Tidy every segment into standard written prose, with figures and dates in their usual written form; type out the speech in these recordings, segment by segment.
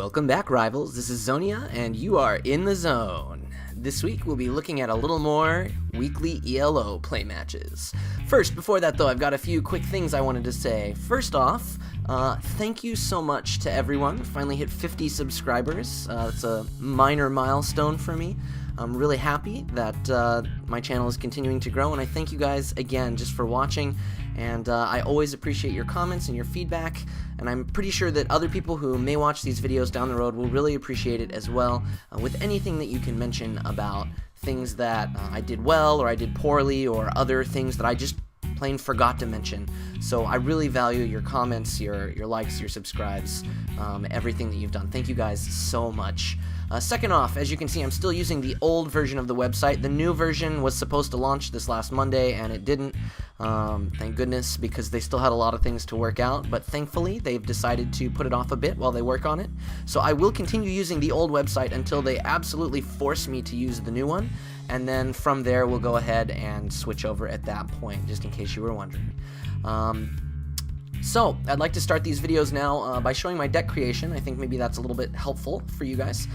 Welcome back, Rivals. This is Xonia, and you are in the zone. This week, we'll be looking at a little more weekly ELO play matches. First, before that though, I've got a few quick things I wanted to say. First off, thank you so much to everyone. Finally hit 50 subscribers. It's a minor milestone for me. I'm really happy that my channel is continuing to grow, and I thank you guys again just for watching, and I always appreciate your comments and your feedback, and I'm pretty sure that other people who may watch these videos down the road will really appreciate it as well, with anything that you can mention about things that I did well or I did poorly, or other things that I just plain forgot to mention. So I really value your comments, your likes, your subscribes, everything that you've done. Thank you guys so much. Second off, as you can see, I'm still using the old version of the website. The new version was supposed to launch this last Monday, and it didn't. Thank goodness, because they still had a lot of things to work out, but thankfully they've decided to put it off a bit while they work on it. So I will continue using the old website until they absolutely force me to use the new one, and then from there we'll go ahead and switch over at that point, just in case you were wondering. So, I'd like to start these videos now by showing my deck creation. I think maybe that's a little bit helpful for you guys,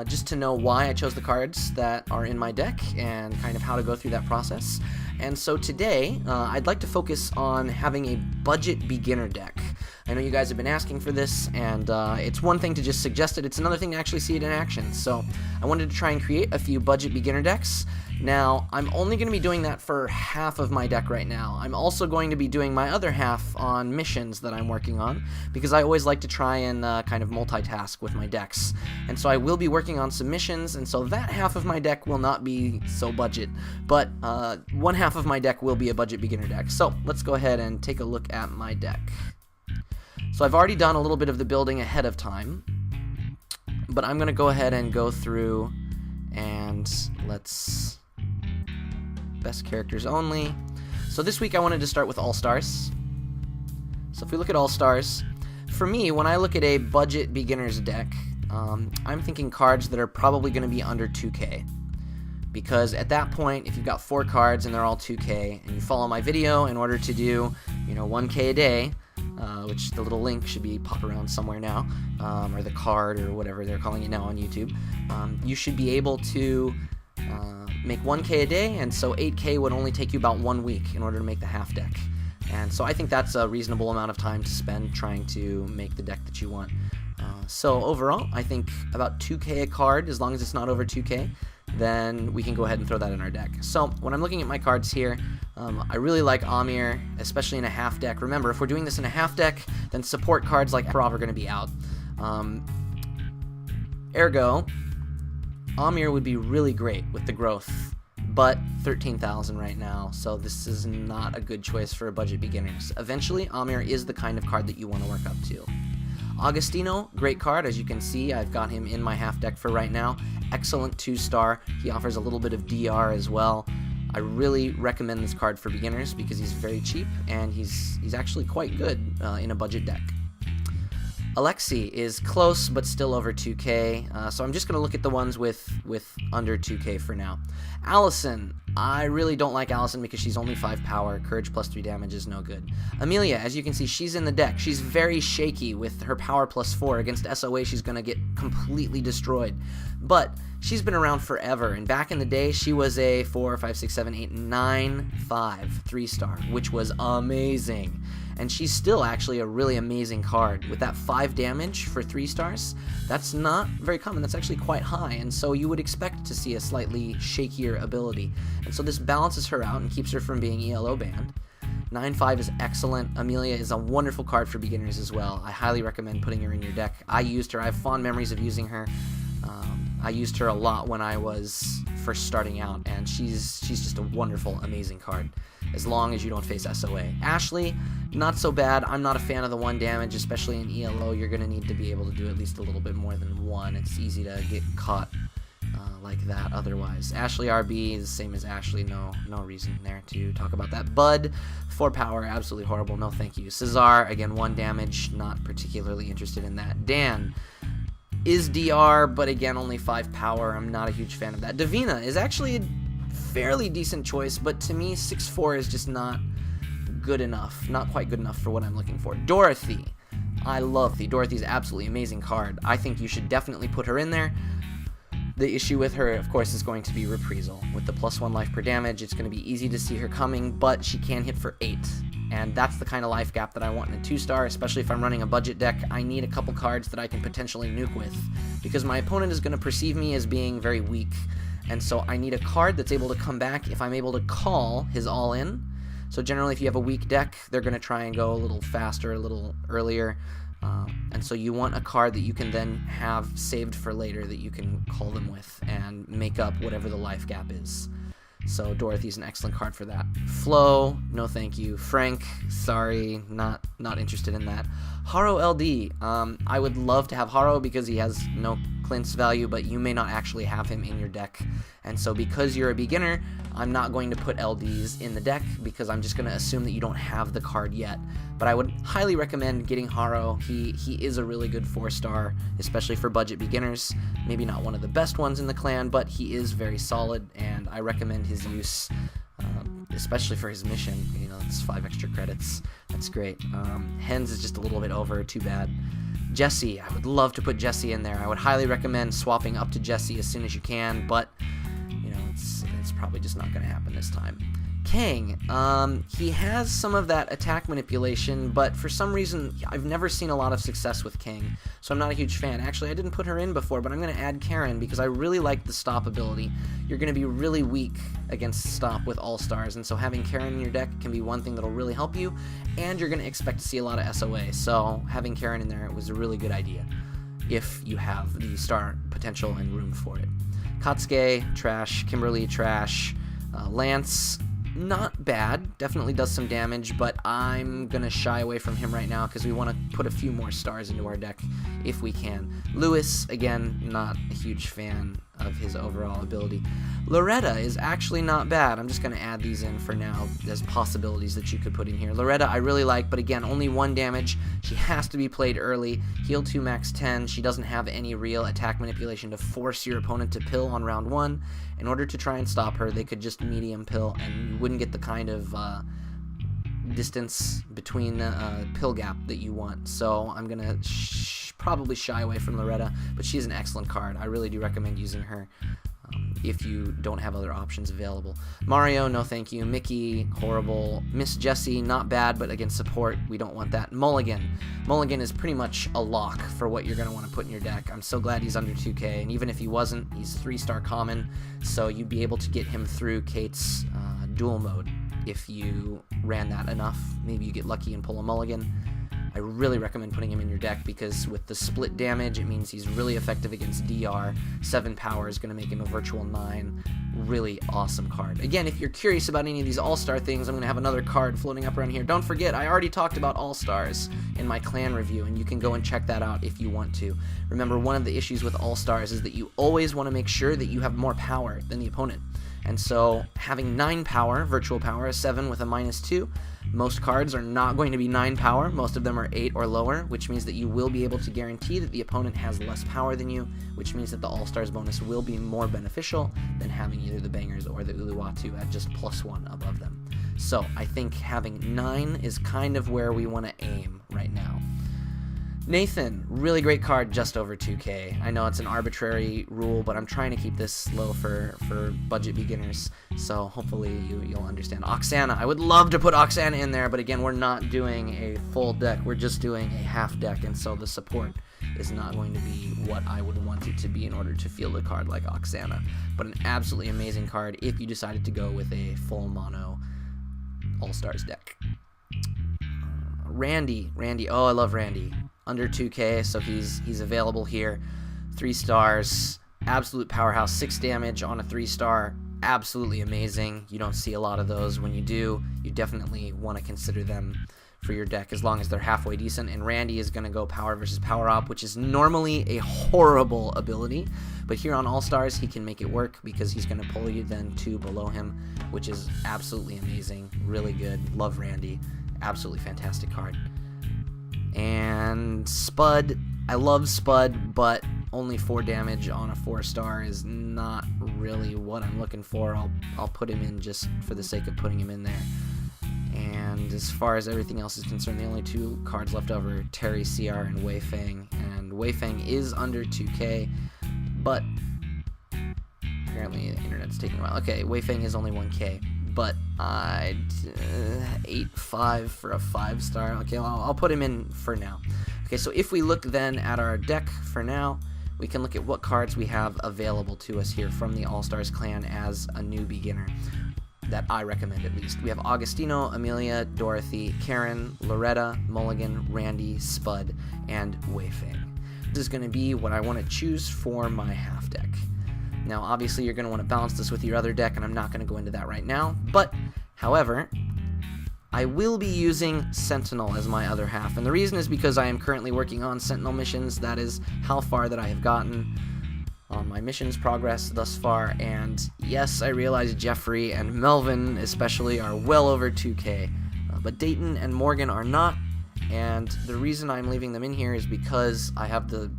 just to know why I chose the cards that are in my deck and kind of how to go through that process. And so today, I'd like to focus on having a budget beginner deck. I know you guys have been asking for this, and it's one thing to just suggest it, it's another thing to actually see it in action. So I wanted to try and create a few budget beginner decks. Now, I'm only going to be doing that for half of my deck right now. I'm also going to be doing my other half on missions that I'm working on, because I always like to try and kind of multitask with my decks. And so I will be working on some missions, and so that half of my deck will not be so budget, but one half of my deck will be a budget beginner deck. So let's go ahead and take a look at my deck. So I've already done a little bit of the building ahead of time, but I'm going to go ahead and go through and let's... best characters only. So this week I wanted to start with All-Stars. So if we look at All-Stars, for me, when I look at a budget beginner's deck, I'm thinking cards that are probably going to be under 2K. Because at that point, if you've got 4 cards and they're all 2K, and you follow my video in order to do, 1K a day, which the little link should be pop around somewhere now, or the card, or whatever they're calling it now on YouTube, you should be able to make 1K a day, and so 8K would only take you about 1 week in order to make the half deck. And so I think that's a reasonable amount of time to spend trying to make the deck that you want. So overall, I think about 2K a card, as long as it's not over 2K, then we can go ahead and throw that in our deck. So when I'm looking at my cards here, I really like Amir, especially in a half deck. Remember, if we're doing this in a half deck, then support cards like Prov are going to be out. Ergo, Amir would be really great with the growth, but 13,000 right now, so this is not a good choice for budget beginners. Eventually, Amir is the kind of card that you want to work up to. Agostino, great card. As you can see, I've got him in my half deck for right now. Excellent 2-star. He offers a little bit of DR as well. I really recommend this card for beginners because he's very cheap, and he's actually quite good in a budget deck. Alexi is close, but still over 2K, so I'm just going to look at the ones with under 2K for now. Allison, I really don't like Allison because she's only 5 power. Courage plus 3 damage is no good. Amelia, as you can see, she's in the deck. She's very shaky with her power plus 4. Against SOA, she's going to get completely destroyed. But she's been around forever, and back in the day, she was a 4, 5, 6, 7, 8, 9, 5, 3-star, which was amazing. And she's still actually a really amazing card. With that 5 damage for 3 stars, that's not very common. That's actually quite high, and so you would expect to see a slightly shakier ability. And so this balances her out and keeps her from being ELO banned. 9-5 is excellent. Amelia is a wonderful card for beginners as well. I highly recommend putting her in your deck. I used her. I have fond memories of using her. I used her a lot when I was first starting out, and she's just a wonderful, amazing card, as long as you don't face SOA. Ashley, not so bad. I'm not a fan of the 1 damage, especially in ELO. You're going to need to be able to do at least a little bit more than 1. It's easy to get caught like that otherwise. Ashley RB is the same as Ashley. No reason there to talk about that. Bud, 4 power, absolutely horrible. No thank you. Cesar, again, 1 damage. Not particularly interested in that. Dan is DR, but again, only 5 power. I'm not a huge fan of that. Davina is actually a fairly decent choice, but to me, 6-4 is just not good enough. Not quite good enough for what I'm looking for. Dorothy, I love Dorothy's absolutely amazing card. I think you should definitely put her in there. The issue with her, of course, is going to be Reprisal. With the +1 life per damage, it's going to be easy to see her coming, but she can hit for 8. And that's the kind of life gap that I want in a 2-star, especially if I'm running a budget deck. I need a couple cards that I can potentially nuke with, because my opponent is going to perceive me as being very weak. And so I need a card that's able to come back if I'm able to call his all-in. So generally, if you have a weak deck, they're going to try and go a little faster, a little earlier. And so you want a card that you can then have saved for later that you can call them with and make up whatever the life gap is. So Dorothy's an excellent card for that. Flo, no thank you. Frank, sorry, not interested in that. Haro LD, I would love to have Haro because he has no Clint's value, but you may not actually have him in your deck. And so because you're a beginner, I'm not going to put LDs in the deck because I'm just going to assume that you don't have the card yet. But I would highly recommend getting Haro. He is a really good 4-star, especially for budget beginners. Maybe not one of the best ones in the clan, but he is very solid, and I recommend his use, especially for his mission. You know, it's 5 extra credits. That's great. Hens is just a little bit over, too bad. Jesse, I would love to put Jesse in there. I would highly recommend swapping up to Jesse as soon as you can, but you know, it's probably just not going to happen this time. Kang, he has some of that attack manipulation, but for some reason, I've never seen a lot of success with Kang, so I'm not a huge fan. Actually, I didn't put her in before, but I'm going to add Karen because I really like the stop ability. You're going to be really weak against stop with all-stars, and so having Karen in your deck can be one thing that'll really help you, and you're going to expect to see a lot of SOA, so having Karen in there was a really good idea if you have the star potential and room for it. Katsuke, trash. Kimberly, trash. Lance, not bad, definitely does some damage, but I'm gonna shy away from him right now because we want to put a few more stars into our deck if we can. Lewis, again, not a huge fan of his overall ability. Loretta is actually not bad. I'm just gonna add these in for now as possibilities that you could put in here. Loretta I really like, but again, only 1 damage. She has to be played early. Heal 2 max 10. She doesn't have any real attack manipulation to force your opponent to pill on round 1. In order to try and stop her, they could just medium pill, and you wouldn't get the kind of distance between pill gap that you want. So I'm gonna probably shy away from Loretta, but she's an excellent card. I really do recommend using her if you don't have other options available. Mario, no thank you. Mickey, horrible. Miss Jessie, not bad, but against support, we don't want that. Mulligan is pretty much a lock for what you're going to want to put in your deck. I'm so glad he's under 2k, and even if he wasn't, he's 3-star common, so you'd be able to get him through Kate's dual mode if you ran that enough. Maybe you get lucky and pull a Mulligan. I really recommend putting him in your deck because with the split damage, it means he's really effective against DR. 7 power is going to make him a virtual 9. Really awesome card. Again, if you're curious about any of these all-star things, I'm going to have another card floating up around here. Don't forget, I already talked about all-stars in my clan review, and you can go and check that out if you want to. Remember, one of the issues with all-stars is that you always want to make sure that you have more power than the opponent. And so having 9 power, virtual power, a 7 with a -2, most cards are not going to be 9 power. Most of them are 8 or lower, which means that you will be able to guarantee that the opponent has less power than you, which means that the All-Stars bonus will be more beneficial than having either the Bangers or the Uluwatu at just +1 above them. So I think having 9 is kind of where we want to aim right now. Nathan, really great card, just over 2k. I know it's an arbitrary rule, but I'm trying to keep this low for budget beginners, so hopefully you'll understand. Oksana, I would love to put Oksana in there, but again, we're not doing a full deck, we're just doing a half deck, and so the support is not going to be what I would want it to be in order to field a card like Oksana. But an absolutely amazing card if you decided to go with a full mono All-Stars deck. Randy, oh, I love Randy. Under 2k, so he's available here. 3 stars, absolute powerhouse, 6 damage on a 3-star, absolutely amazing. You don't see a lot of those. When you do, you definitely want to consider them for your deck as long as they're halfway decent. And Randy is going to go power versus power up, which is normally a horrible ability, but here on All-Stars he can make it work because he's going to pull you then 2 below him, which is absolutely amazing. Really good. Love Randy. Absolutely fantastic card. And Spud, I love Spud, but only 4 damage on a 4-star is not really what I'm looking for. I'll put him in just for the sake of putting him in there. And as far as everything else is concerned, the only two cards left over are Terry CR and Wei Fang. And Wei Fang is under 2K, but apparently the internet's taking a while. Okay, Wei Fang is only 1K, but I'd 8-5 for a 5-star. Okay, I'll put him in for now. Okay, so if we look then at our deck for now, we can look at what cards we have available to us here from the All-Stars clan as a new beginner, that I recommend at least. We have Augustino, Amelia, Dorothy, Karen, Loretta, Mulligan, Randy, Spud, and Wei Fang. This is going to be what I want to choose for my half deck. Now, obviously, you're going to want to balance this with your other deck, and I'm not going to go into that right now, but, however, I will be using Sentinel as my other half, and the reason is because I am currently working on Sentinel missions. That is how far that I have gotten on my missions progress thus far, and yes, I realize Jeffrey and Melvin especially are well over 2K, but Dayton and Morgan are not, and the reason I'm leaving them in here is because I have to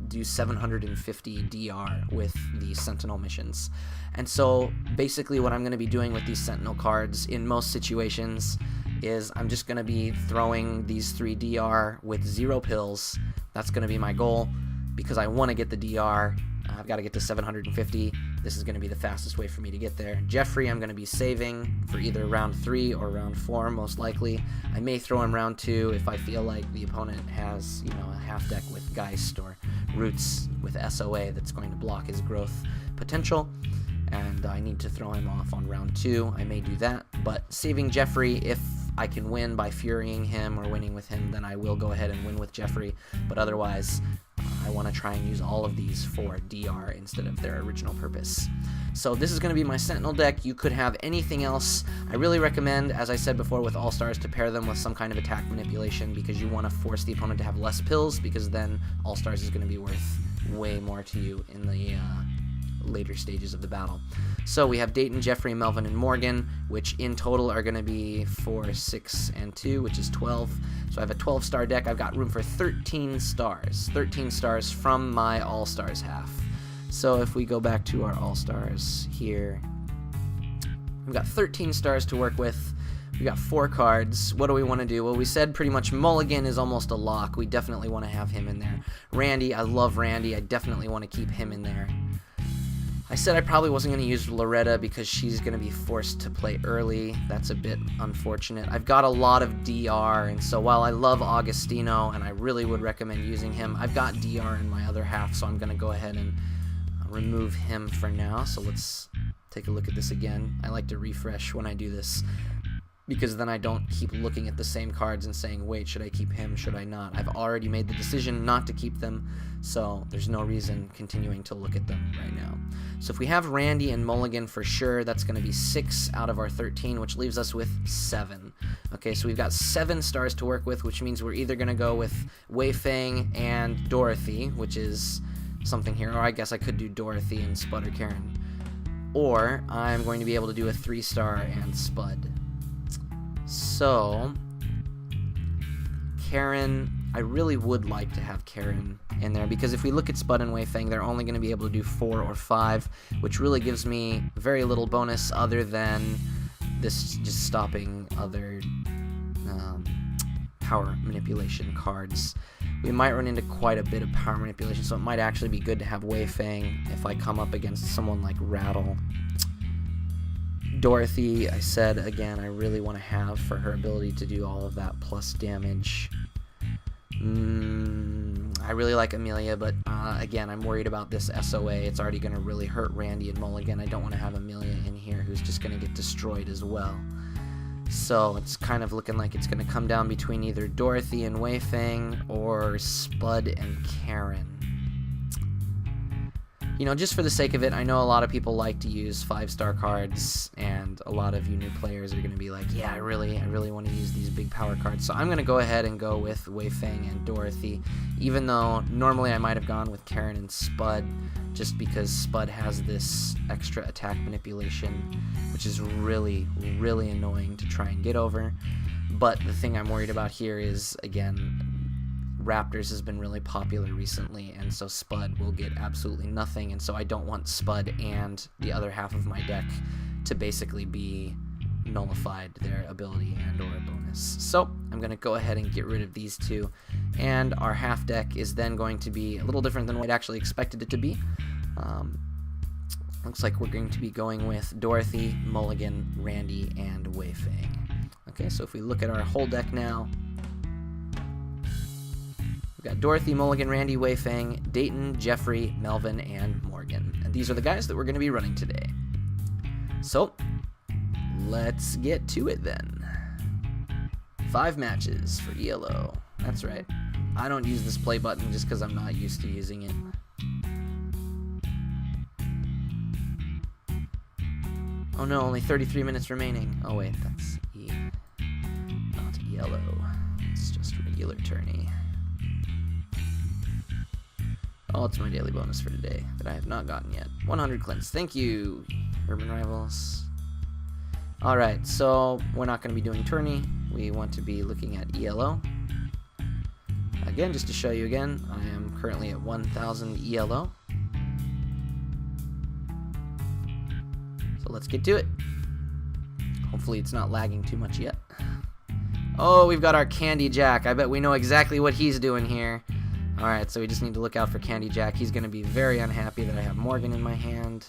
do 750 DR with the Sentinel missions. And so basically what I'm going to be doing with these Sentinel cards in most situations is I'm just going to be throwing these 3 DR with 0 pills. That's going to be my goal because I want to get the DR. I've got to get to 750. This is going to be the fastest way for me to get there. Jeffrey I'm going to be saving for either round 3 or round 4 most likely. I may throw him round 2 if I feel like the opponent has, you know, a half deck with Geist or Roots with SOA that's going to block his growth potential, and I need to throw him off on round 2. I may do that, but saving Jeffrey, if I can win by furying him or winning with him, then I will go ahead and win with Jeffrey, but otherwise I want to try and use all of these for DR instead of their original purpose. So this is going to be my Sentinel deck. You could have anything else. I really recommend, as I said before with All-Stars, to pair them with some kind of attack manipulation because you want to force the opponent to have less pills, because then All-Stars is going to be worth way more to you in the later stages of the battle. So we have Dayton, Jeffrey, Melvin, and Morgan, which in total are going to be 4, 6, and 2, which is 12. So I have a 12-star deck. I've got room for 13 stars. 13 stars from my All-Stars half. So if we go back to our All-Stars here, we've got 13 stars to work with. We got 4 cards. What do we want to do? Well, we said pretty much Mulligan is almost a lock. We definitely want to have him in there. Randy, I love Randy. I definitely want to keep him in there. I said I probably wasn't going to use Loretta because she's going to be forced to play early. That's a bit unfortunate. I've got a lot of DR, and so while I love Augustino and I really would recommend using him, I've got DR in my other half, so I'm going to go ahead and remove him for now. So let's take a look at this again. I like to refresh when I do this, because then I don't keep looking at the same cards and saying, wait, should I keep him, should I not? I've already made the decision not to keep them, so there's no reason continuing to look at them right now. So if we have Randy and Mulligan for sure, that's going to be 6 out of our 13, which leaves us with 7. Okay, so we've got 7 stars to work with, which means we're either going to go with Wei Fang and Dorothy, which is something here, or I guess I could do Dorothy and Spud or Karen, or I'm going to be able to do a 3-star and Spud. So, Karen, I really would like to have Karen in there, because if we look at Spud and Wei Fang, they're only going to be able to do 4 or 5, which really gives me very little bonus other than this just stopping other power manipulation cards. We might run into quite a bit of power manipulation, so it might actually be good to have Wei Fang if I come up against someone like Rattle. Dorothy, I said again, I really want to have for her ability to do all of that plus damage. I really like Amelia, but again, I'm worried about this SOA. It's already going to really hurt Randy and Mulligan. I don't want to have Amelia in here who's just going to get destroyed as well. So it's kind of looking like it's going to come down between either Dorothy and Wei Fang or Spud and Karen. You know, just for the sake of it, I know a lot of people like to use 5-star cards, and a lot of you new players are going to be like, yeah, I really want to use these big power cards. So I'm going to go ahead and go with Wei Fang and Dorothy, even though normally I might have gone with Karen and Spud, just because Spud has this extra attack manipulation, which is really annoying to try and get over. But the thing I'm worried about here is, again, Raptors has been really popular recently, and so Spud will get absolutely nothing, and so I don't want Spud and the other half of my deck to basically be nullified, their ability and or bonus. bonus. So I'm going to go ahead and get rid of these two, and our half deck is then going to be a little different than what I actually expected it to be. Looks like we're going to be going with Dorothy, Mulligan, Randy, and Wei Fang. Okay, so if we look at our whole deck now, we've got Dorothy, Mulligan, Randy, Wei Fang, Dayton, Jeffrey, Melvin, and Morgan. And these are the guys that we're going to be running today. So, let's get to it then. 5 matches for ELO. That's right. I don't use this play button just because I'm not used to using it. Oh no, only 33 minutes remaining. Oh wait, that's E, not ELO. It's just regular tourney. Oh, it's my daily bonus for today that I have not gotten yet. 100 cleanse. Thank you, Urban Rivals. Alright, so we're not going to be doing tourney. We want to be looking at ELO. Again, just to show you again, I am currently at 1000 ELO. So let's get to it. Hopefully it's not lagging too much yet. Oh, we've got our Candy Jack. I bet we know exactly what he's doing here. Alright, so we just need to look out for Candy Jack. He's going to be very unhappy that I have Morgan in my hand.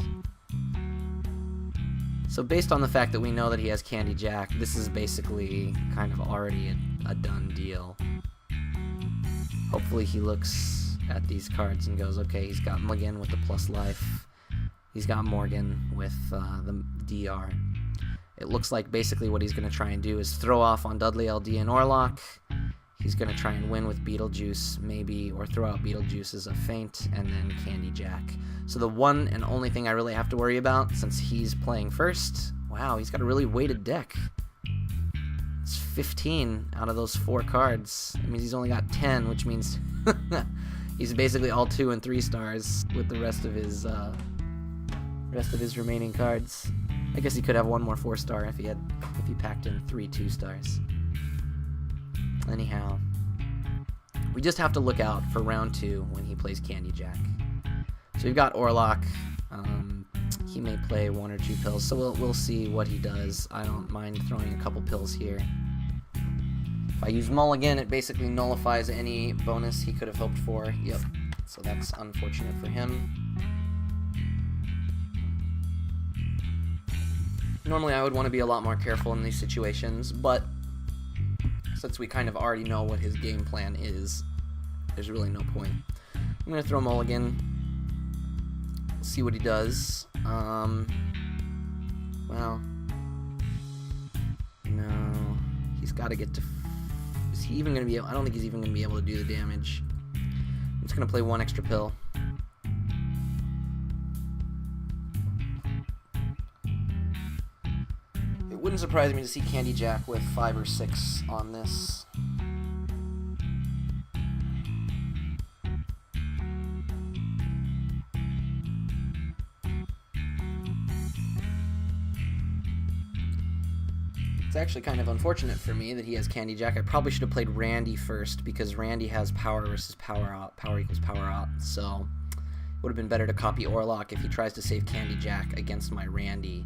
So based on the fact that we know that he has Candy Jack, this is basically kind of already a done deal. Hopefully he looks at these cards and goes, okay, he's got Mulligan with the plus life. He's got Morgan with the DR. It looks like basically what he's going to try and do is throw off on Dudley LD and Orlok. He's going to try and win with Beetlejuice, maybe, or throw out Beetlejuice as a feint, and then Candy Jack. So the one and only thing I really have to worry about, since he's playing first, wow, he's got a really weighted deck. It's 15 out of those 4 cards. That means he's only got 10, which means he's basically all 2 and 3 stars with the rest of his remaining cards. I guess he could have one more 4-star if he packed in 3 2-stars. Anyhow, we just have to look out for round 2 when he plays Candy Jack. So we've got Orlok. He may play 1 or 2 pills, so we'll see what he does. I don't mind throwing a couple pills here. If I use Mulligan, it basically nullifies any bonus he could have hoped for. Yep, so that's unfortunate for him. Normally I would want to be a lot more careful in these situations, but since we kind of already know what his game plan is, there's really no point. I'm going to throw Mulligan, see what he does. Well, no, he's got to get to, is he even going to be able, I don't think he's even going to be able to do the damage. I'm just going to play 1 extra pill. It wouldn't surprise me to see Candy Jack with 5 or 6 on this. It's actually kind of unfortunate for me that he has Candy Jack. I probably should have played Randy first because Randy has power versus power out. Power equals power out. So it would have been better to copy Orlok if he tries to save Candy Jack against my Randy.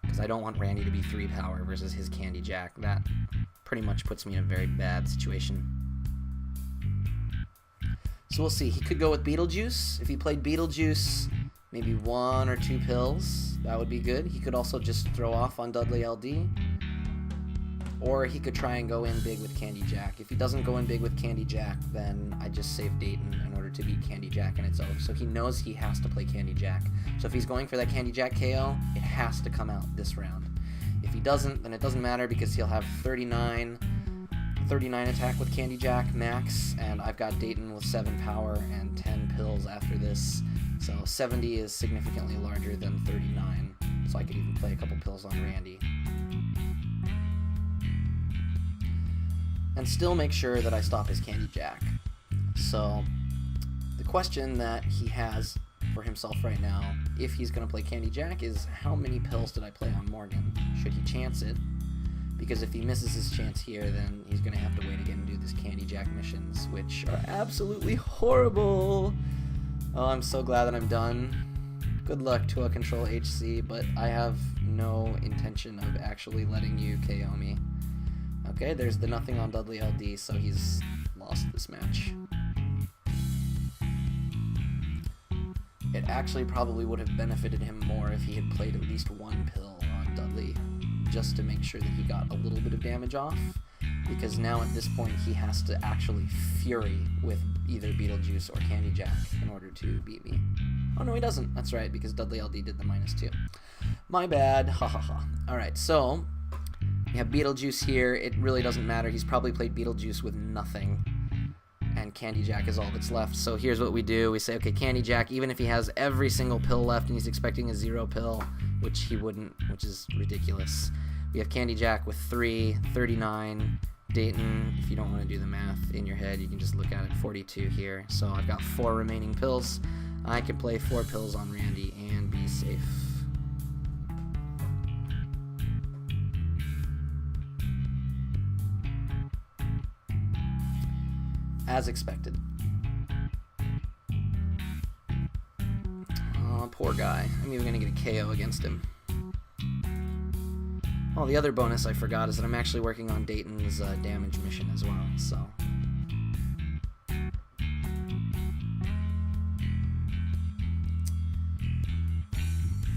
Because I don't want Randy to be 3 power versus his Candy Jack. That pretty much puts me in a very bad situation. So we'll see. He could go with Beetlejuice. If he played Beetlejuice, maybe 1 or 2 pills. That would be good. He could also just throw off on Dudley LD. Or he could try and go in big with Candy Jack. If he doesn't go in big with Candy Jack, then I just save Dayton in order to beat Candy Jack and it's over. So he knows he has to play Candy Jack. So if he's going for that Candy Jack KO, it has to come out this round. If he doesn't, then it doesn't matter because he'll have 39 attack with Candy Jack max, and I've got Dayton with 7 power and 10 pills after this. So 70 is significantly larger than 39, so I could even play a couple pills on Randy. And still make sure that I stop his Candy Jack. So the question that he has for himself right now, if he's going to play Candy Jack, is how many pills did I play on Morgan? Should he chance it? Because if he misses his chance here, then he's going to have to wait again and do this Candy Jack missions, which are absolutely horrible. Oh, I'm so glad that I'm done. Good luck to a Control HC, but I have no intention of actually letting you KO me. Okay, there's the nothing on Dudley LD, so he's lost this match. It actually probably would have benefited him more if he had played at least one pill on Dudley, just to make sure that he got a little bit of damage off, because now at this point he has to actually fury with either Beetlejuice or Candy Jack in order to beat me. Oh no, he doesn't. That's right, because Dudley LD did the -2. My bad. Ha ha ha. Alright, so we have Beetlejuice here. It really doesn't matter. He's probably played Beetlejuice with nothing, and Candy Jack is all that's left. So here's what we do. We say, okay, Candy Jack, even if he has every single pill left and he's expecting a 0 pill, which he wouldn't, which is ridiculous. We have Candy Jack with 3, 39, Dayton, if you don't want to do the math in your head, you can just look at it, 42 here. So I've got 4 remaining pills. I can play 4 pills on Randy and be safe. As expected. Oh, poor guy. I'm even going to get a KO against him. Oh, the other bonus I forgot is that I'm actually working on Dayton's damage mission as well, so...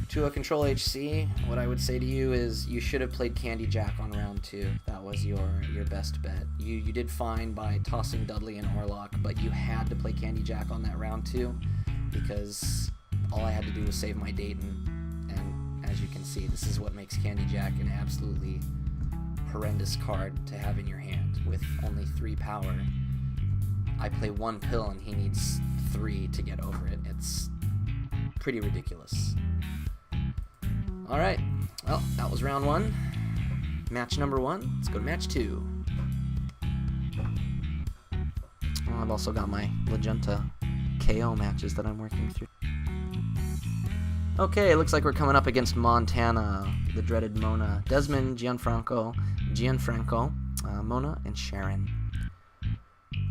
To a Control HC, what I would say to you is you should have played Candy Jack on round 2. That was your best bet. You did fine by tossing Dudley and Orlock, but you had to play Candy Jack on that round 2 because all I had to do was save my Dayton, and as you can see, this is what makes Candy Jack an absolutely horrendous card to have in your hand. With only 3 power, I play 1 pill and he needs 3 to get over it. It's pretty ridiculous. Alright, well, that was round 1. Match number 1. Let's go to match 2. Oh, I've also got my Magenta KO matches that I'm working through. Okay, it looks like we're coming up against Montana, the dreaded Mona, Desmond, Gianfranco, Mona, and Sharon.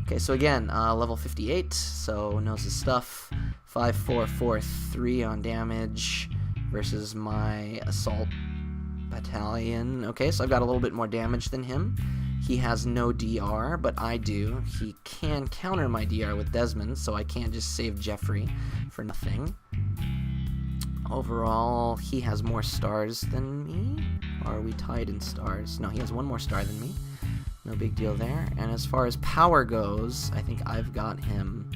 Okay, so again, level 58, so knows his stuff. 5, 4, 4, 3 on damage versus my Assault Battalion. Okay, so I've got a little bit more damage than him. He has no DR, but I do. He can counter my DR with Desmond, so I can't just save Jeffrey for nothing. Overall, he has more stars than me. Or are we tied in stars? No, he has 1 more star than me. No big deal there. And as far as power goes, I think I've got him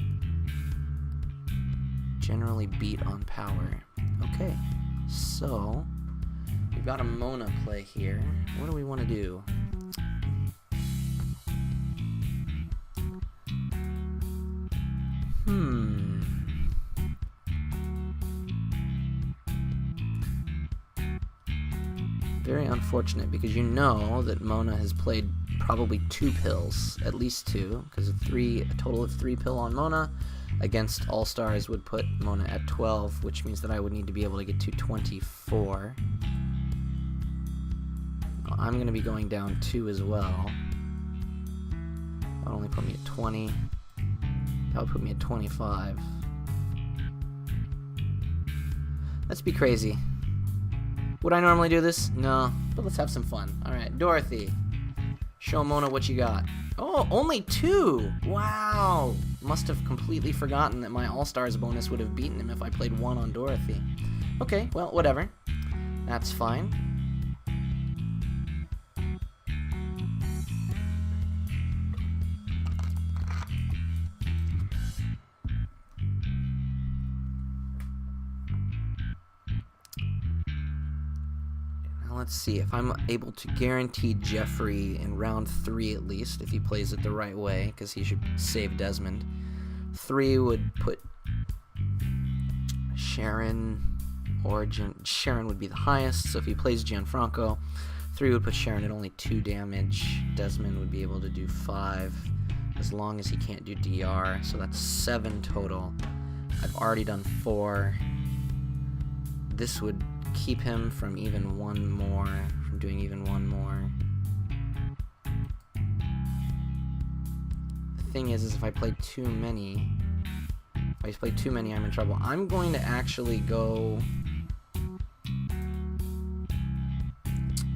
generally beat on power. Okay, so we've got a Mona play here. What do we want to do? Very unfortunate, because you know that Mona has played probably 2 pills, at least 2, because a total of 3 pill on Mona against All Stars would put Mona at 12, which means that I would need to be able to get to 24. I'm going to be going down 2 as well. That would only put me at 20. That would put me at 25. Let's be crazy. Would I normally do this? No, but let's have some fun. Alright, Dorothy. Show Mona what you got. Oh, only 2! Wow! Must have completely forgotten that my All-Stars bonus would have beaten him if I played 1 on Dorothy. Okay, well, whatever. That's fine. Let's see if I'm able to guarantee Jeffrey in round 3 at least, if he plays it the right way, because he should save Desmond. 3 would put Sharon, or Sharon would be the highest, so if he plays Gianfranco, 3 would put Sharon at only 2 damage. Desmond would be able to do 5, as long as he can't do DR, so that's 7 total. I've already done 4. This would keep him from doing even one more. The thing is if I play too many, I'm in trouble. I'm going to actually go,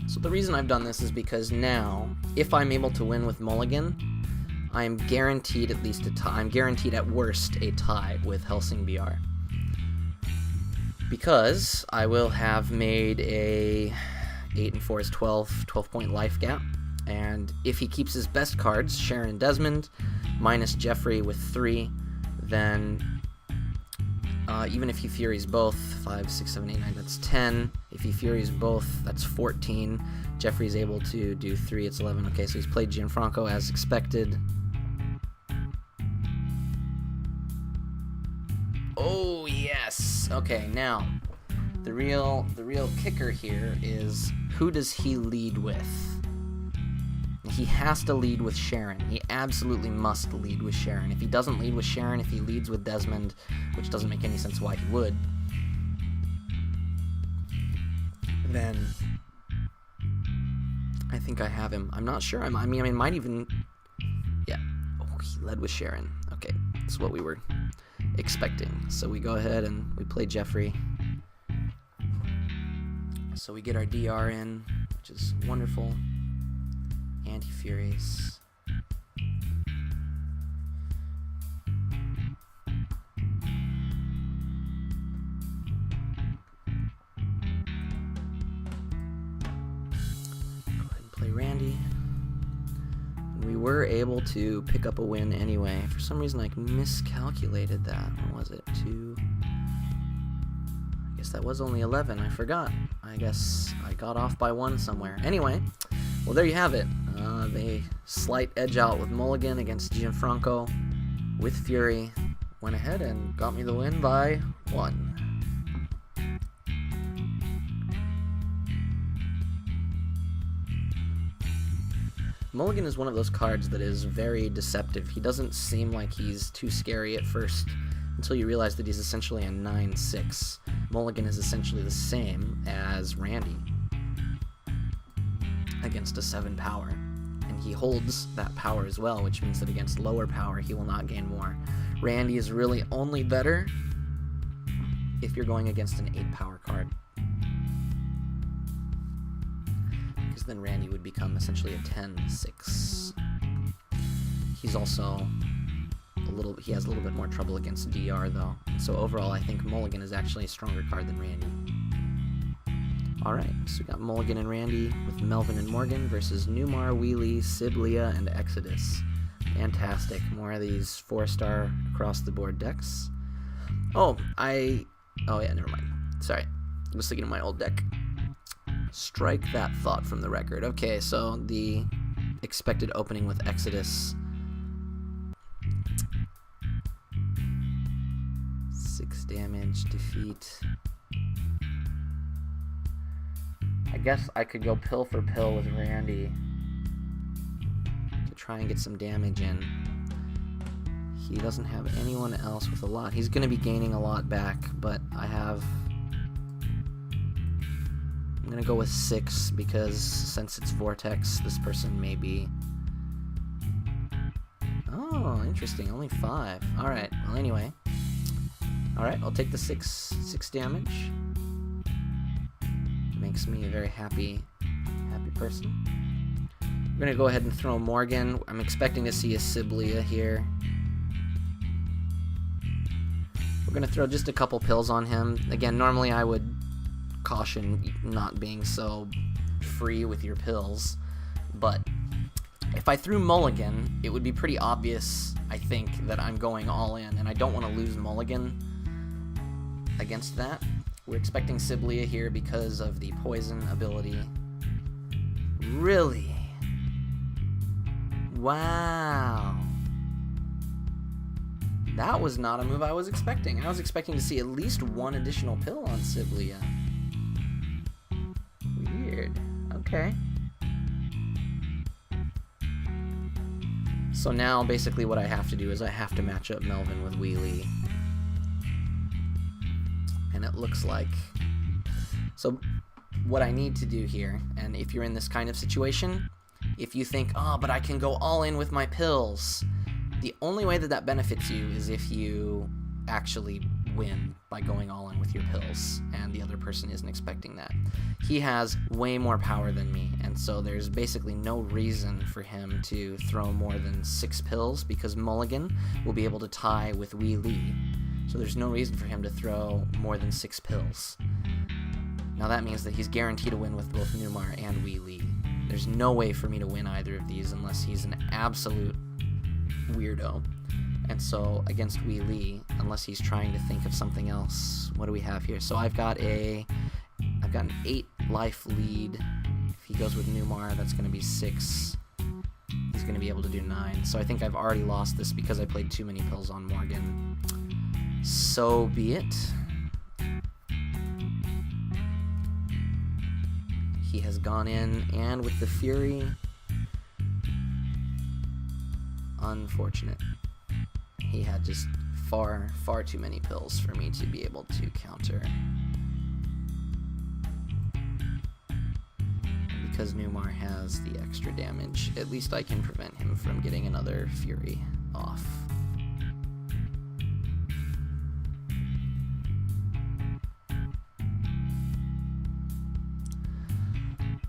so So the reason I've done this is because now, if I'm able to win with Mulligan, I'm guaranteed at least a tie. I'm guaranteed at worst a tie with Helsing BR. Because I will have made a 8 and 4 is 12-point life gap. And if he keeps his best cards, Sharon and Desmond, minus Jeffrey with 3, then even if he Furies both, 5, 6, 7, 8, 9, that's 10. If he Furies both, that's 14. Jeffrey's able to do 3, it's 11. Okay, so he's played Gianfranco as expected. Oh, yes! Okay, now, the real kicker here is, who does he lead with? He has to lead with Sharon. He absolutely must lead with Sharon. If he doesn't lead with Sharon, if he leads with Desmond, which doesn't make any sense why he would, then I think I have him. I'm not sure. I mean, I might even... Yeah. Oh, he led with Sharon. Okay, that's what we were expecting. So we go ahead and we play Jeffrey. So we get our DR in, which is wonderful. And he Furies. Go ahead and play Randy. We were able to pick up a win anyway. For some reason I miscalculated that. What was it? 2... I guess that was only 11. I forgot. I guess I got off by 1 somewhere. Anyway, well, there you have it. They slight edge out with Mulligan against Gianfranco with Fury. Went ahead and got me the win by 1. Mulligan is one of those cards that is very deceptive. He doesn't seem like he's too scary at first until you realize that he's essentially a 9-6. Mulligan is essentially the same as Randy against a 7 power. And he holds that power as well, which means that against lower power he will not gain more. Randy is really only better if you're going against an 8 power card, because then Randy would become essentially a 10-6. He's also he has a little bit more trouble against DR though. So overall I think Mulligan is actually a stronger card than Randy. Alright, so we got Mulligan and Randy with Melvin and Morgan versus Newmar, Wheelie, Siblia, and Exodus. Fantastic. More of these 4-star across-the-board decks. Oh yeah, never mind. Sorry. I was thinking of my old deck. Strike that thought from the record. Okay, so the expected opening with Exodus. 6 damage, defeat. I guess I could go pill for pill with Randy to try and get some damage in. He doesn't have anyone else with a lot. He's going to be gaining a lot back, but I'm going to go with 6 because since it's Vortex, this person may be... Oh, interesting. Only 5. Alright, well anyway. Alright, I'll take the 6 damage. Makes me a very happy person. I'm gonna go ahead and throw Morgan. I'm expecting to see a Siblia here. We're gonna throw just a couple pills on him. Again, normally I would caution not being so free with your pills, but if I threw Mulligan, it would be pretty obvious, I think, that I'm going all in, and I don't want to lose Mulligan against that. We're expecting Siblia here because of the poison ability. Really? Wow. That was not a move I was expecting. I was expecting to see at least 1 additional pill on Siblia. Weird. Okay. So now, basically what I have to do is I have to match up Melvin with Wheelie. And it looks like... So, what I need to do here, and if you're in this kind of situation, if you think, oh, but I can go all in with my pills, the only way that that benefits you is if you actually win by going all in with your pills, and the other person isn't expecting that. He has way more power than me, and so there's basically no reason for him to throw more than 6 pills, because Mulligan will be able to tie with Wee Lee, so there's no reason for him to throw more than 6 pills. Now that means that he's guaranteed to win with both Numar and Wee Lee. There's no way for me to win either of these unless he's an absolute weirdo. And so against Wee Lee, unless he's trying to think of something else, what do we have here? So I've got an 8 life lead. If he goes with Numar, that's going to be 6. He's going to be able to do 9. So I think I've already lost this because I played too many pills on Morgan. So be it. He has gone in, and with the Fury, unfortunate. He had just far too many pills for me to be able to counter. And because Numar has the extra damage, at least I can prevent him from getting another Fury off.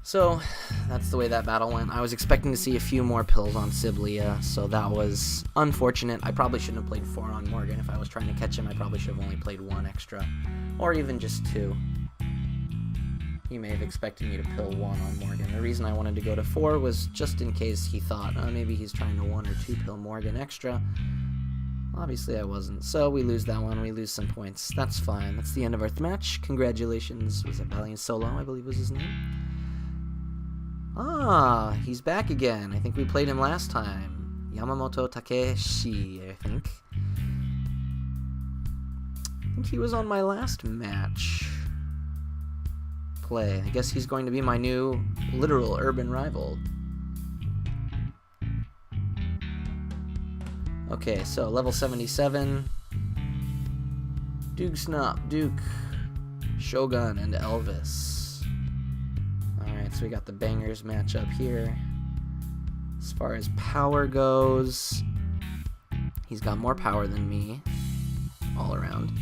So, that's the way that battle went. I was expecting to see a few more pills on Siblia, so that was unfortunate. I probably shouldn't have played 4 on Morgan. If I was trying to catch him, I probably should have only played 1 extra, or even just 2. He may have expected me to pill 1 on Morgan. The reason I wanted to go to 4 was just in case he thought, oh, maybe he's trying to 1 or 2 pill Morgan extra. Obviously I wasn't, so we lose that one. We lose some points. That's fine. That's the end of our match. Congratulations. Was it Valiant Solo, I believe was his name? Ah, he's back again. I think we played him last time. Yamamoto Takeshi, I think. I think he was on my last match play. I guess he's going to be my new literal urban rival. Okay, so level 77. Duke Snop, Duke, Shogun, and Elvis. Alright, so we got the bangers match up here. As far as power goes, he's got more power than me, all around.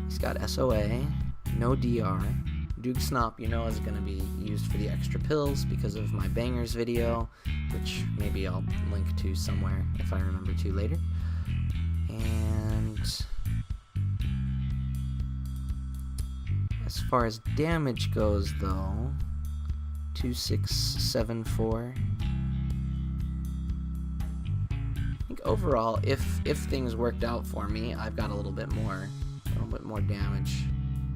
He's got SOA, no DR. Duke Snop, you know, is going to be used for the extra pills because of my bangers video, which maybe I'll link to somewhere if I remember to later. And as far as damage goes, though, 2674. I think overall, if things worked out for me, I've got a little bit more damage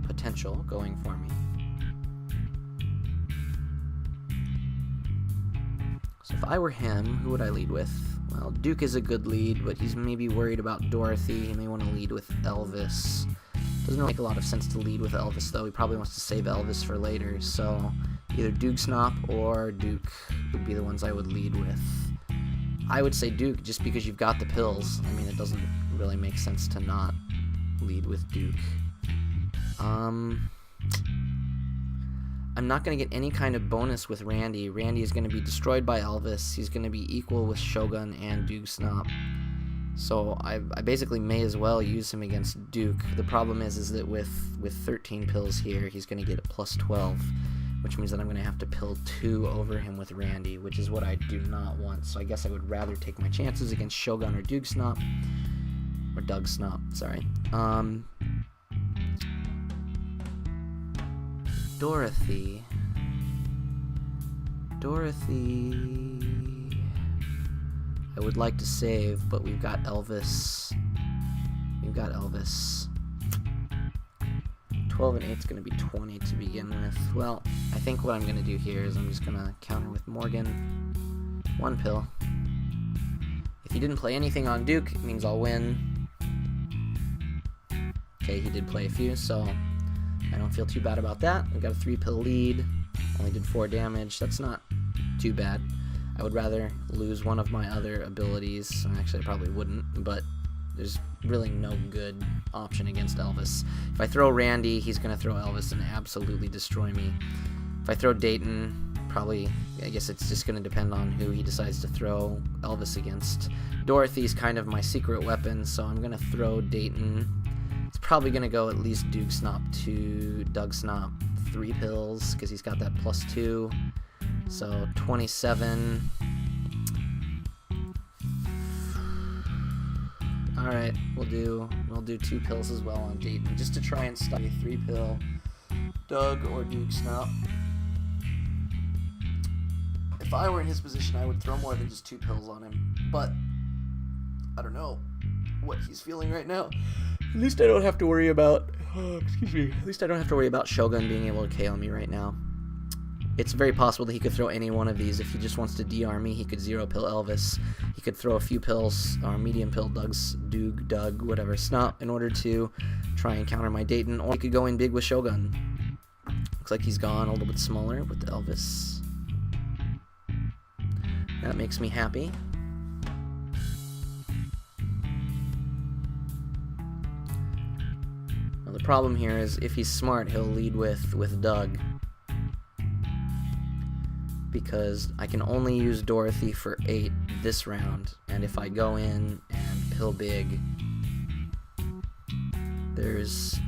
potential going for me. So if I were him, who would I lead with? Well, Duke is a good lead, but he's maybe worried about Dorothy. He may want to lead with Elvis. Doesn't really make a lot of sense to lead with Elvis, though. He probably wants to save Elvis for later, so either Duke Snop or Duke would be the ones I would lead with. I would say Duke, just because you've got the pills. I mean, it doesn't really make sense to not lead with Duke. I'm not going to get any kind of bonus with Randy. Randy is going to be destroyed by Elvis. He's going to be equal with Shogun and Duke Snop. So I basically may as well use him against Duke. The problem is that with 13 pills here, he's going to get a plus 12, which means that I'm going to have to pill 2 over him with Randy, which is what I do not want. So I guess I would rather take my chances against Shogun or Duke Snop. Or Doug Snop, sorry. Dorothy, I would like to save, but we've got Elvis. 12 and 8 is going to be 20 to begin with. Well, I think what I'm going to do here is I'm just going to counter with Morgan. 1 pill. If he didn't play anything on Duke, it means I'll win. Okay, he did play a few, so I don't feel too bad about that. We've got a 3-pill lead. Only did 4 damage. That's not too bad. I would rather lose one of my other abilities. Actually, I probably wouldn't, but there's really no good option against Elvis. If I throw Randy, he's going to throw Elvis and absolutely destroy me. If I throw Dayton, probably, I guess it's just going to depend on who he decides to throw Elvis against. Dorothy's kind of my secret weapon, so I'm going to throw Dayton. It's probably going to go at least Doug Snop 3 pills, because he's got that +2. So 27. Alright, we'll do 2 pills as well on Dayton, just to try and stop a 3-pill Doug or Doug Snop. If I were in his position, I would throw more than just 2 pills on him, but I don't know what he's feeling right now. At least I don't have to worry about, at least I don't have to worry about Shogun being able to KO me right now. It's very possible that he could throw any one of these. If he just wants to DR me, he could 0-pill Elvis. He could throw a few pills, or medium-pill Doug, whatever, Snop, in order to try and counter my Dayton. Or he could go in big with Shogun. Looks like he's gone a little bit smaller with Elvis. That makes me happy. Now the problem here is, if he's smart, he'll lead with Doug, because I can only use Dorothy for 8 this round, and if I go in and pill big, there's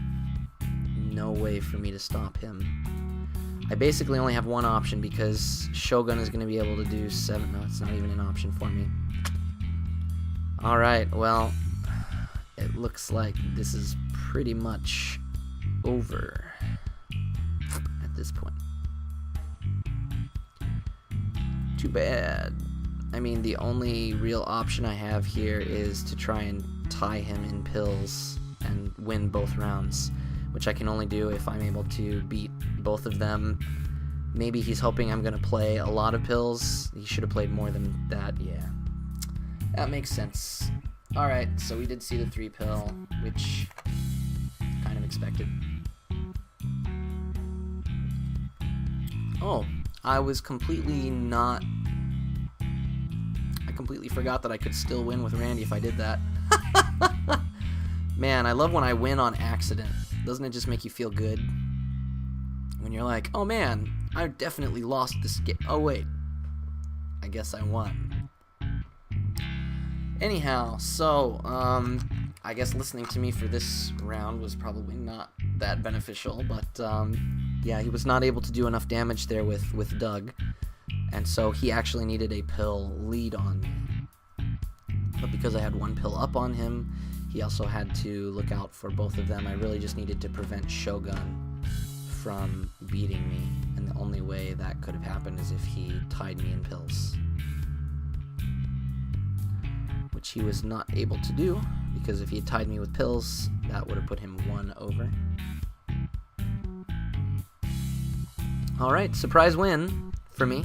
no way for me to stop him. I basically only have one option, because Shogun is going to be able to do 7. No, it's not even an option for me. Alright, well, it looks like this is pretty much over at this point. Too bad. I mean, the only real option I have here is to try and tie him in pills and win both rounds, which I can only do if I'm able to beat both of them. Maybe he's hoping I'm going to play a lot of pills. He should have played more than that. Yeah, that makes sense. Alright, so we did see the 3-pill, which kind of expected. Oh, I completely forgot that I could still win with Randy if I did that. Man, I love when I win on accident. Doesn't it just make you feel good? When you're like, oh man, I definitely lost this game. Oh wait, I guess I won. Anyhow, so, I guess listening to me for this round was probably not that beneficial, but, yeah, he was not able to do enough damage there with Doug, and so he actually needed a pill lead on me. But because I had 1 pill up on him, he also had to look out for both of them. I really just needed to prevent Shogun from beating me, and the only way that could have happened is if he tied me in pills, which he was not able to do, because if he had tied me with pills, that would have put him 1 over. Alright, surprise win for me.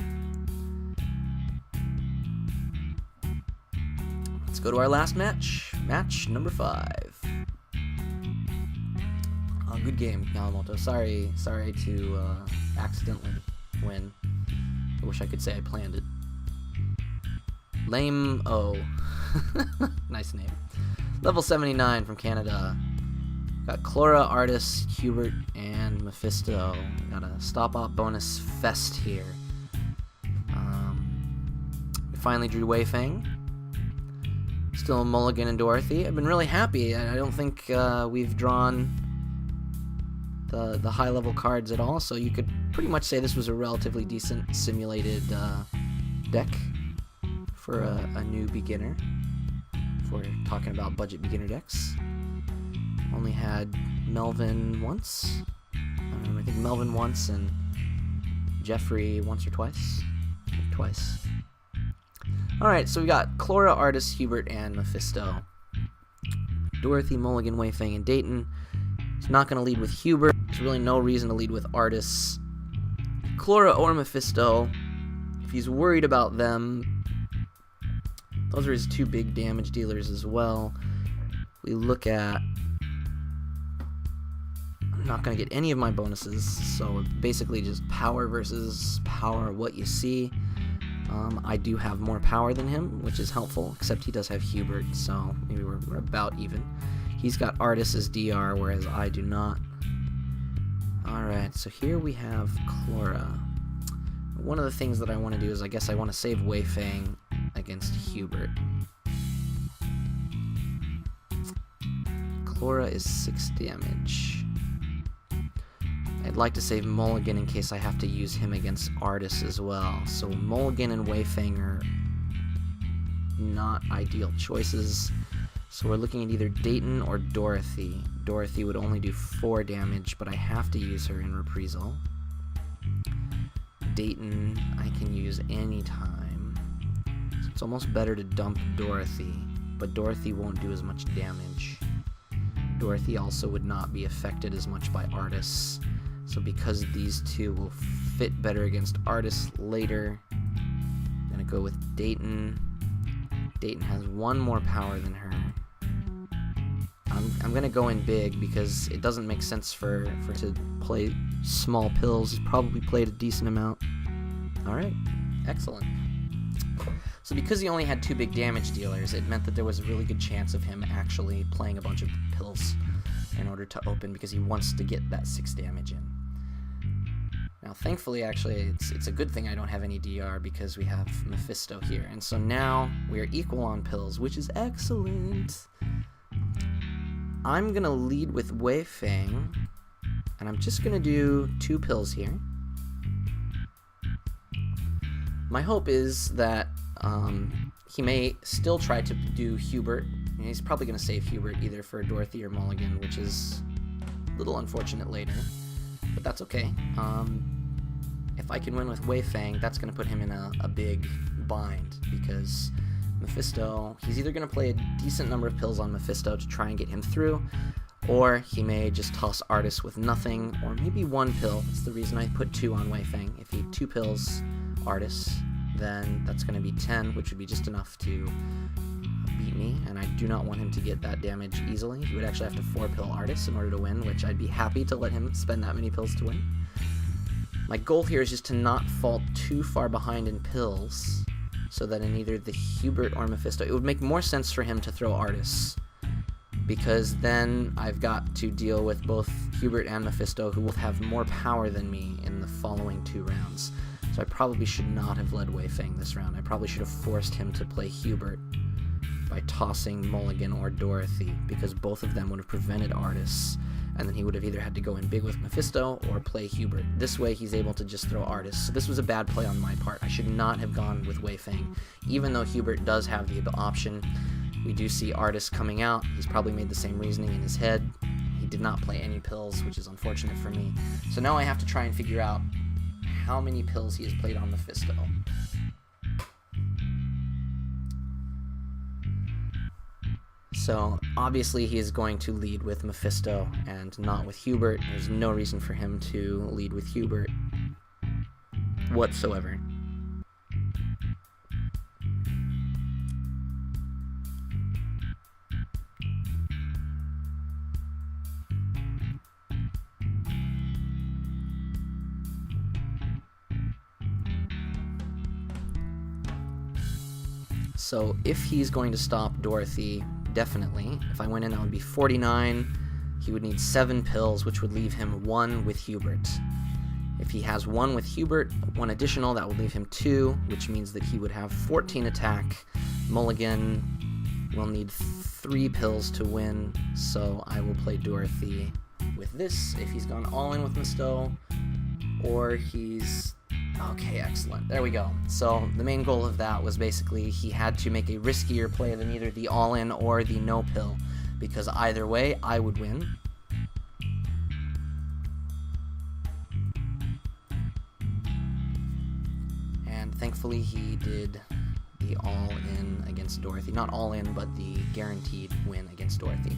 Let's go to our last match. Match number 5. Oh, good game, Yamamoto. Sorry to accidentally win. I wish I could say I planned it. Lame O. Nice name. Level 79 from Canada. Got Clora, Artis, Hubert, and Mephisto. Got a stop-op bonus fest here. We finally drew Wei Feng. Still Mulligan and Dorothy. I've been really happy. I don't think we've drawn the high-level cards at all, so you could pretty much say this was a relatively decent simulated deck for a new beginner, if we're talking about budget beginner decks. Only had Melvin once. I think Melvin once and Jeffrey once or twice. I think twice. Alright, so we got Clora, Artis, Hubert, and Mephisto. Dorothy, Mulligan, Wei Feng, and Dayton. He's not going to lead with Hubert. There's really no reason to lead with Artis. Clora or Mephisto, if he's worried about them, those are his 2 big damage dealers as well. We look at... I'm not going to get any of my bonuses, so basically just power versus power, what you see. I do have more power than him, which is helpful, except he does have Hubert, so maybe we're about even. He's got Artis as DR, whereas I do not. Alright, so here we have Clora. one of the things that I want to do is I guess I want to save Wei Fang against Hubert. Chlora is 6 damage. I'd like to save Mulligan in case I have to use him against Artis as well. So Mulligan and Wei Fang are not ideal choices. So we're looking at either Dayton or Dorothy. Dorothy would only do 4 damage, but I have to use her in Reprisal. Dayton I can use anytime. So it's almost better to dump Dorothy, but Dorothy won't do as much damage. Dorothy also would not be affected as much by Artis. So because these two will fit better against Artis later, I'm going to go with Dayton. Dayton has 1 more power than her. I'm going to go in big because it doesn't make sense for to play small pills. He's probably played a decent amount. Alright, excellent. So because he only had 2 big damage dealers, it meant that there was a really good chance of him actually playing a bunch of pills in order to open, because he wants to get that 6 damage in. Now thankfully, actually, it's a good thing I don't have any DR because we have Mephisto here. And so now we are equal on pills, which is excellent. I'm going to lead with Wei Fang, and I'm just going to do 2 pills here. My hope is that he may still try to do Hubert. He's probably going to save Hubert either for Dorothy or Mulligan, which is a little unfortunate later, but that's okay. If I can win with Wei Fang, that's going to put him in a big bind, because Mephisto, he's either going to play a decent number of pills on Mephisto to try and get him through, or he may just toss Artis with nothing, or maybe 1 pill. That's the reason I put 2 on Wei Fang. If he 2 pills Artis, then that's going to be 10, which would be just enough to beat me, and I do not want him to get that damage easily. He would actually have to 4-pill Artis in order to win, which I'd be happy to let him spend that many pills to win. My goal here is just to not fall too far behind in pills, so that in either the Hubert or Mephisto, it would make more sense for him to throw Artis, because then I've got to deal with both Hubert and Mephisto, who will have more power than me in the following 2 rounds. So I probably should not have led Wei Fang this round. I probably should have forced him to play Hubert by tossing Mulligan or Dorothy, because both of them would have prevented Artis, and then he would have either had to go in big with Mephisto or play Hubert. This way he's able to just throw Artis. So this was a bad play on my part. I should not have gone with Wei Fang. Even though Hubert does have the option, we do see Artis coming out. He's probably made the same reasoning in his head. He did not play any pills, which is unfortunate for me. So now I have to try and figure out how many pills he has played on Mephisto. So obviously he is going to lead with Mephisto and not with Hubert. There's no reason for him to lead with Hubert whatsoever. So if he's going to stop Dorothy, definitely. If I went in, that would be 49. He would need 7 pills, which would leave him 1 with Hubert. If he has 1 with Hubert, 1 additional, that would leave him 2, which means that he would have 14 attack. Mulligan will need 3 pills to win, so I will play Dorothy with this if he's gone all in with Mephisto, or he's... Okay, excellent. There we go. So the main goal of that was basically he had to make a riskier play than either the all-in or the no-pill, because either way, I would win. And thankfully he did the all-in against Dorothy. Not all-in, but the guaranteed win against Dorothy.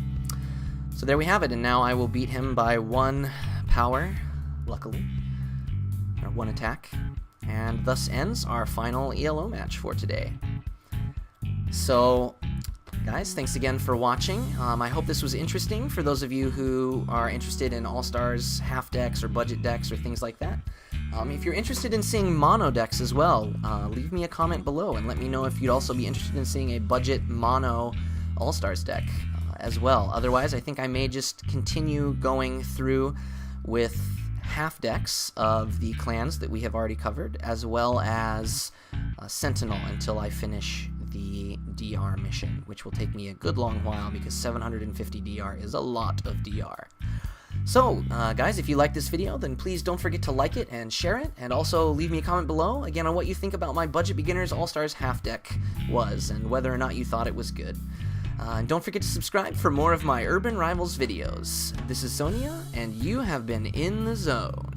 So there we have it, and now I will beat him by 1 power, luckily. Or 1 attack, and thus ends our final ELO match for today. So, guys, thanks again for watching. I hope this was interesting for those of you who are interested in All-Stars half decks or budget decks or things like that. If you're interested in seeing mono decks as well, leave me a comment below and let me know if you'd also be interested in seeing a budget mono All-Stars deck as well. Otherwise, I think I may just continue going through with half decks of the clans that we have already covered, as well as Sentinel until I finish the DR mission, which will take me a good long while because 750 DR is a lot of DR. So, guys, if you like this video, then please don't forget to like it and share it, and also leave me a comment below, again, on what you think about my Budget Beginners All-Stars half deck was, and whether or not you thought it was good. And don't forget to subscribe for more of my Urban Rivals videos. This is Xonia, and you have been in the zone.